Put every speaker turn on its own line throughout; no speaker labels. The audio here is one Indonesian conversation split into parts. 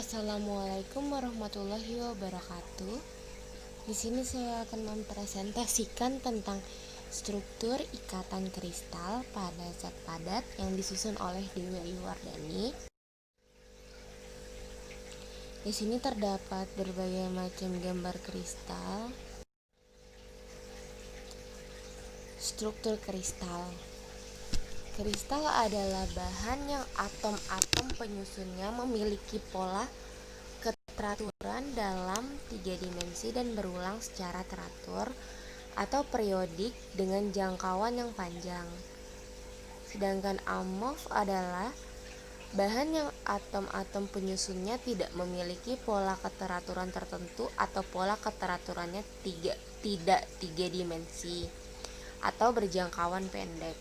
Assalamualaikum warahmatullahi wabarakatuh. Di sini saya akan mempresentasikan tentang struktur ikatan kristal pada zat padat yang disusun oleh Dewi Ayuwardani. Di sini terdapat berbagai macam gambar kristal. Struktur kristal. Kristal adalah bahan yang atom-atom penyusunnya memiliki pola keteraturan dalam 3 dimensi dan berulang secara teratur atau periodik dengan jangkauan yang panjang. Sedangkan amorf adalah bahan yang atom-atom penyusunnya tidak memiliki pola keteraturan tertentu atau pola keteraturannya tidak 3 dimensi atau berjangkauan pendek.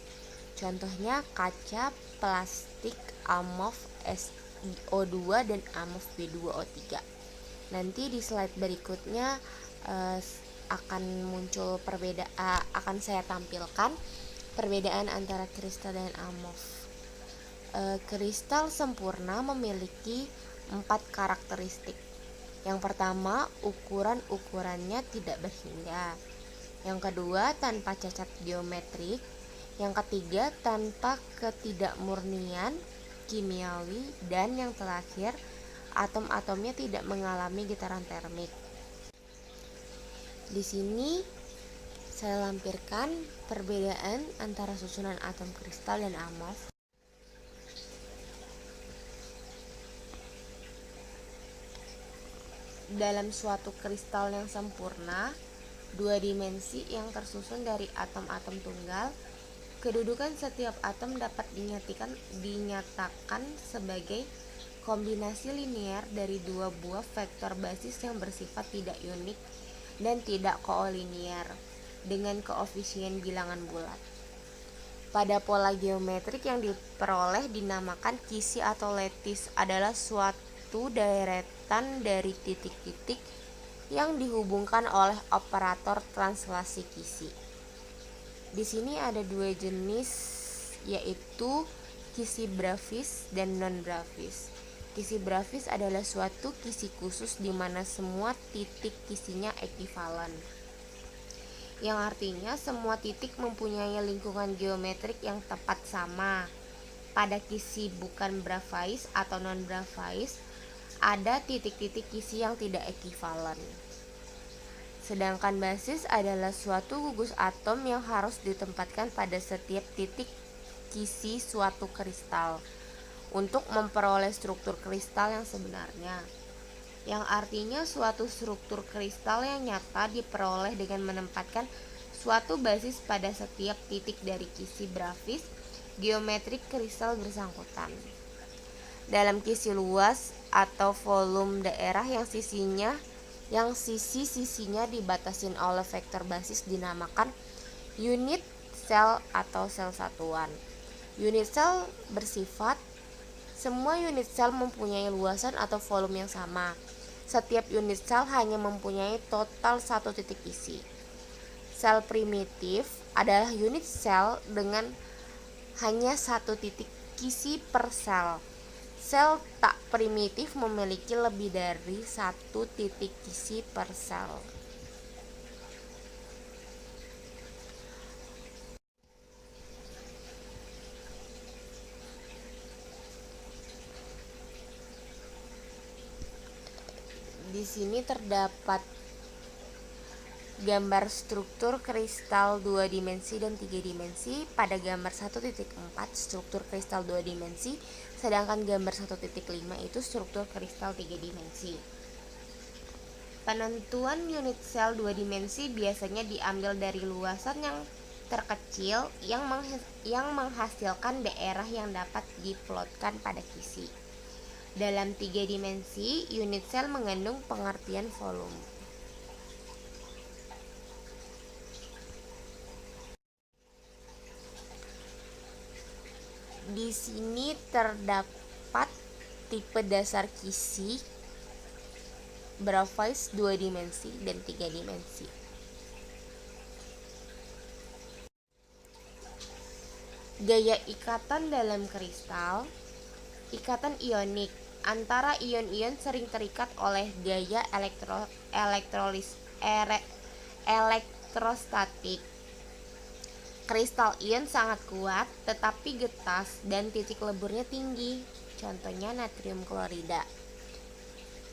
Contohnya kaca, plastik, amorf SiO2 dan amorf B2O3. Nanti di slide berikutnya akan muncul akan saya tampilkan perbedaan antara kristal dan amorf. Kristal sempurna memiliki 4 karakteristik. Yang pertama, ukurannya tidak berhingga. Yang kedua, tanpa cacat geometrik. Yang ketiga, tanpa ketidakmurnian kimiawi. Dan yang terakhir, atom-atomnya tidak mengalami getaran termik. Di sini saya lampirkan perbedaan antara susunan atom kristal dan amorf. Dalam suatu kristal yang sempurna, 2 dimensi yang tersusun dari atom-atom tunggal, kedudukan setiap atom dapat dinyatakan sebagai kombinasi linear dari 2 buah vektor basis yang bersifat tidak unik dan tidak kolinier dengan koefisien bilangan bulat. Pada pola geometrik yang diperoleh dinamakan kisi atau lattice adalah suatu deretan dari titik-titik yang dihubungkan oleh operator translasi kisi. Di sini ada 2 jenis, yaitu kisi Brafish dan non-Brafish. Kisi Brafish adalah suatu kisi khusus di mana semua titik kisinya ekivalen, yang artinya semua titik mempunyai lingkungan geometrik yang tepat sama. Pada kisi bukan Brafish atau non-Brafish, ada titik-titik kisi yang tidak ekivalen. Sedangkan basis adalah suatu gugus atom yang harus ditempatkan pada setiap titik kisi suatu kristal untuk memperoleh struktur kristal yang sebenarnya, yang artinya suatu struktur kristal yang nyata diperoleh dengan menempatkan suatu basis pada setiap titik dari kisi Brafish geometrik kristal bersangkutan. Dalam kisi luas atau volume daerah yang sisi-sisinya dibatasin oleh vektor basis dinamakan unit sel atau sel satuan. Unit sel bersifat semua unit sel mempunyai luasan atau volume yang sama. Setiap unit sel hanya mempunyai total satu titik isi. Sel primitif adalah unit sel dengan hanya satu titik kisi per sel. Sel tak primitif memiliki lebih dari satu titik kisi per sel. Di sini terdapat gambar struktur kristal 2 dimensi dan 3 dimensi. Pada gambar 1.4 struktur kristal 2 dimensi, sedangkan gambar 1.5 itu struktur kristal 3 dimensi. Penentuan unit sel 2 dimensi biasanya diambil dari luasan yang terkecil yang menghasilkan daerah yang dapat diplotkan pada kisi. Dalam 3 dimensi, unit sel mengandung pengertian volume. Di sini terdapat tipe dasar kisi Brafish 2 dimensi dan 3 dimensi. Gaya ikatan dalam kristal. Ikatan ionik antara ion-ion sering terikat oleh gaya elektrostatik. Kristal ion sangat kuat tetapi getas dan titik leburnya tinggi. Contohnya natrium klorida.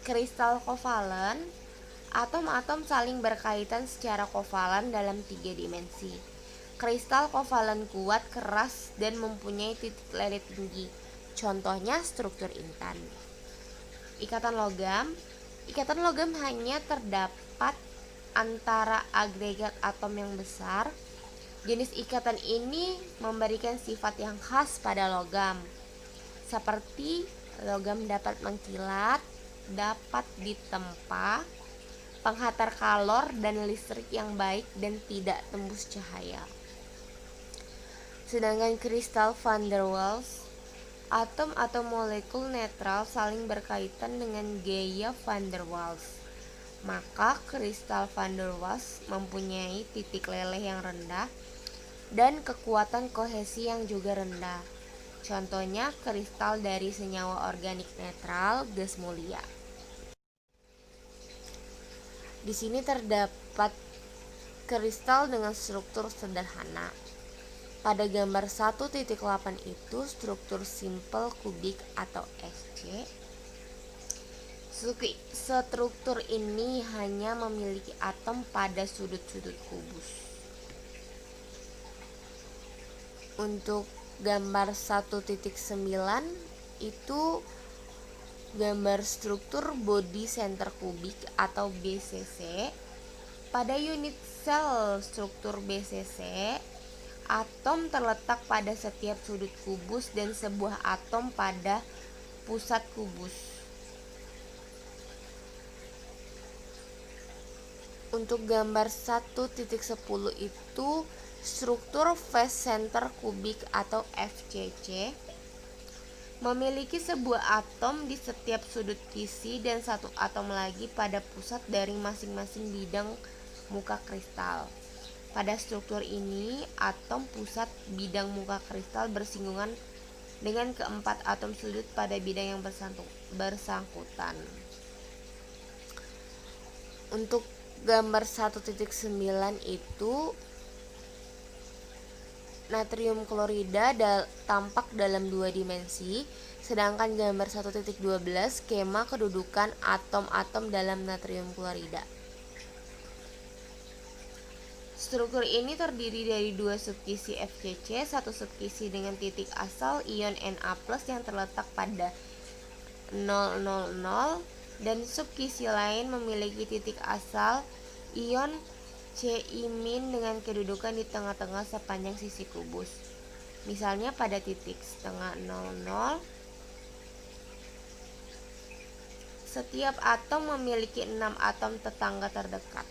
Kristal kovalen, atom-atom saling berkaitan secara kovalen dalam 3 dimensi. Kristal kovalen kuat, keras, dan mempunyai titik lele tinggi. Contohnya struktur intan. Ikatan logam hanya terdapat antara agregat atom yang besar. Jenis ikatan ini memberikan sifat yang khas pada logam, seperti logam dapat mengkilat, dapat ditempa, penghantar kalor dan listrik yang baik, dan tidak tembus cahaya. Sedangkan kristal van der Waals, atom atau molekul netral saling berkaitan dengan gaya van der Waals. Maka kristal van der Waals mempunyai titik leleh yang rendah dan kekuatan kohesi yang juga rendah. Contohnya kristal dari senyawa organik netral, gas mulia. Di sini terdapat kristal dengan struktur sederhana. Pada gambar 1.8 itu struktur simpel kubik atau SC. Struktur ini hanya memiliki atom pada sudut-sudut kubus. Untuk gambar 1.9 itu gambar struktur body center kubik atau BCC. Pada unit sel struktur BCC, atom terletak pada setiap sudut kubus dan sebuah atom pada pusat kubus. Untuk gambar 1.10 itu struktur face center kubik atau FCC memiliki sebuah atom di setiap sudut kisi dan satu atom lagi pada pusat dari masing-masing bidang muka kristal. Pada struktur ini, atom pusat bidang muka kristal bersinggungan dengan keempat atom sudut pada bidang yang bersangkutan. Untuk gambar 1.9 itu natrium klorida tampak dalam 2 dimensi, sedangkan gambar 1.12 skema kedudukan atom-atom dalam natrium klorida. Struktur ini terdiri dari 2 subkisi FCC, 1 subkisi dengan titik asal ion Na+ yang terletak pada 000 dan subkisi lain memiliki titik asal ion Ci- dengan kedudukan di tengah-tengah sepanjang sisi kubus. Misalnya pada titik setengah 00, setiap atom memiliki 6 atom tetangga terdekat.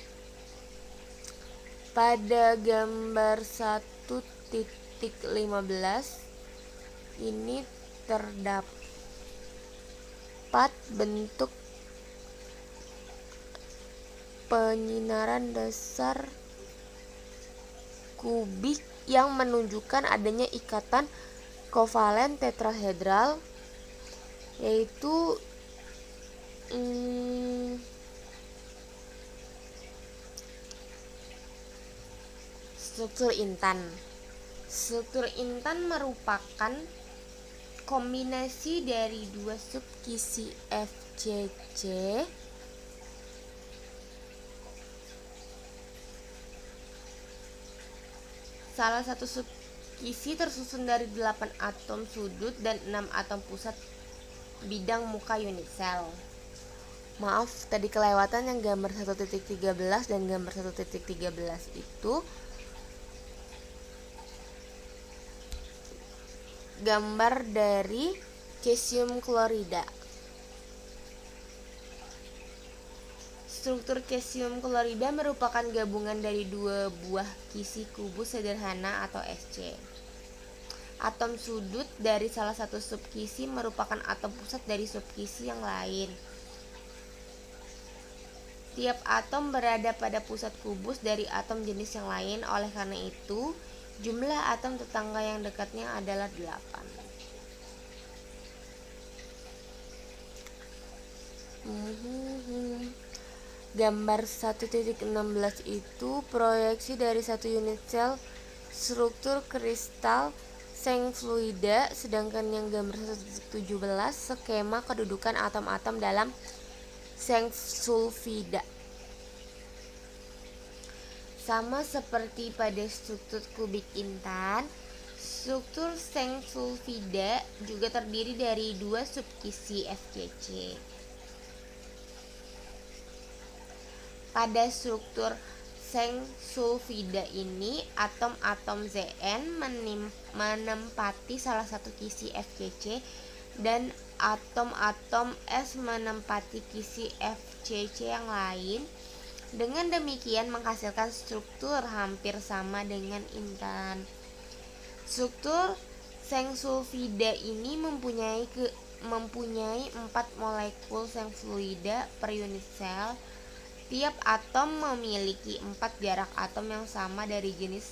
Pada gambar 1.15 ini terdapat bentuk penyinaran dasar kubik yang menunjukkan adanya ikatan kovalen tetrahedral, yaitu struktur intan. Struktur intan merupakan kombinasi dari 2 subkisi FCC Salah satu subkisi tersusun dari 8 atom sudut dan 6 atom pusat bidang muka unit sel. Maaf, tadi kelewatan yang gambar 1.13 dan gambar 1.13 itu gambar dari cesium klorida. Struktur cesium klorida merupakan gabungan dari 2 buah kisi kubus sederhana atau SC. Atom sudut dari salah satu subkisi merupakan atom pusat dari subkisi yang lain. Tiap atom berada pada pusat kubus dari atom jenis yang lain, oleh karena itu jumlah atom tetangga yang dekatnya adalah 8. Gambar 1.16 itu proyeksi dari satu unit sel struktur kristal seng fluida, sedangkan yang gambar 1.17 skema kedudukan atom-atom dalam seng sulfida. Sama seperti pada struktur kubik intan, struktur seng sulfida juga terdiri dari dua subkisi FCC. Pada struktur seng sulfida ini, atom-atom Zn menempati salah satu kisi FCC dan atom-atom S menempati kisi FCC yang lain. Dengan demikian menghasilkan struktur hampir sama dengan intan. Struktur seng sulfida ini mempunyai 4 molekul seng fluida per unit sel. Tiap atom memiliki 4 jarak atom yang sama dari jenis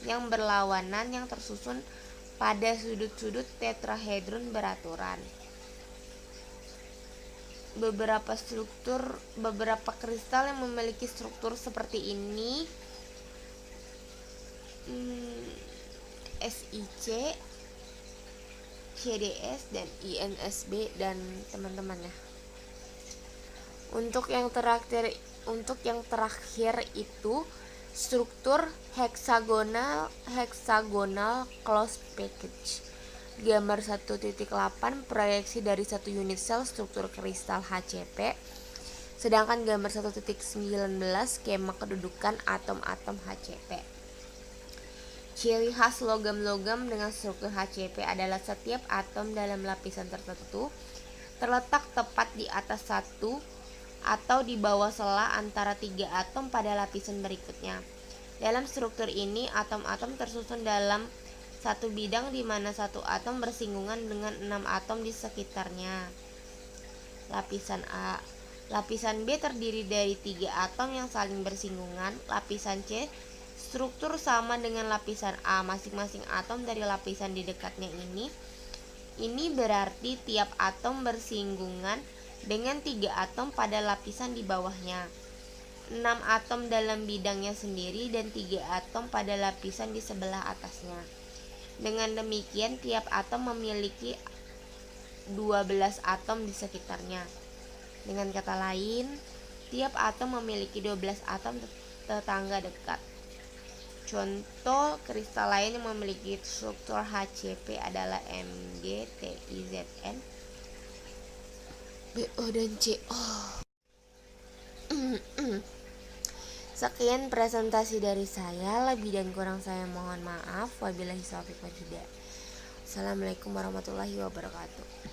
yang berlawanan yang tersusun pada sudut-sudut tetrahedron beraturan. Beberapa kristal yang memiliki struktur seperti ini SiC, CdS, dan InSb dan teman-temannya. Untuk yang terakhir itu struktur hexagonal closed package. Gambar 1.8 proyeksi dari satu unit sel struktur kristal HCP. Sedangkan gambar 1.19 skema kedudukan atom-atom HCP. Ciri khas logam-logam dengan struktur HCP adalah setiap atom dalam lapisan tertentu terletak tepat di atas satu atau di bawah sela antara 3 atom pada lapisan berikutnya. Dalam struktur ini, atom-atom tersusun dalam satu bidang di mana satu atom bersinggungan dengan 6 atom di sekitarnya. Lapisan A. Lapisan B terdiri dari 3 atom yang saling bersinggungan. Lapisan C, struktur sama dengan lapisan A. Masing-masing atom dari lapisan di dekatnya ini berarti tiap atom bersinggungan dengan 3 atom pada lapisan di bawahnya, 6 atom dalam bidangnya sendiri, dan 3 atom pada lapisan di sebelah atasnya. Dengan demikian, tiap atom memiliki 12 atom di sekitarnya. Dengan kata lain, tiap atom memiliki 12 atom tetangga dekat. Contoh kristal lain yang memiliki struktur HCP adalah Mg, Ti, Zn, Bo, dan Co. Sekian presentasi dari saya, lebih dan kurang saya mohon maaf. Wabillahi taufiq wal hidayah. Assalamualaikum warahmatullahi wabarakatuh.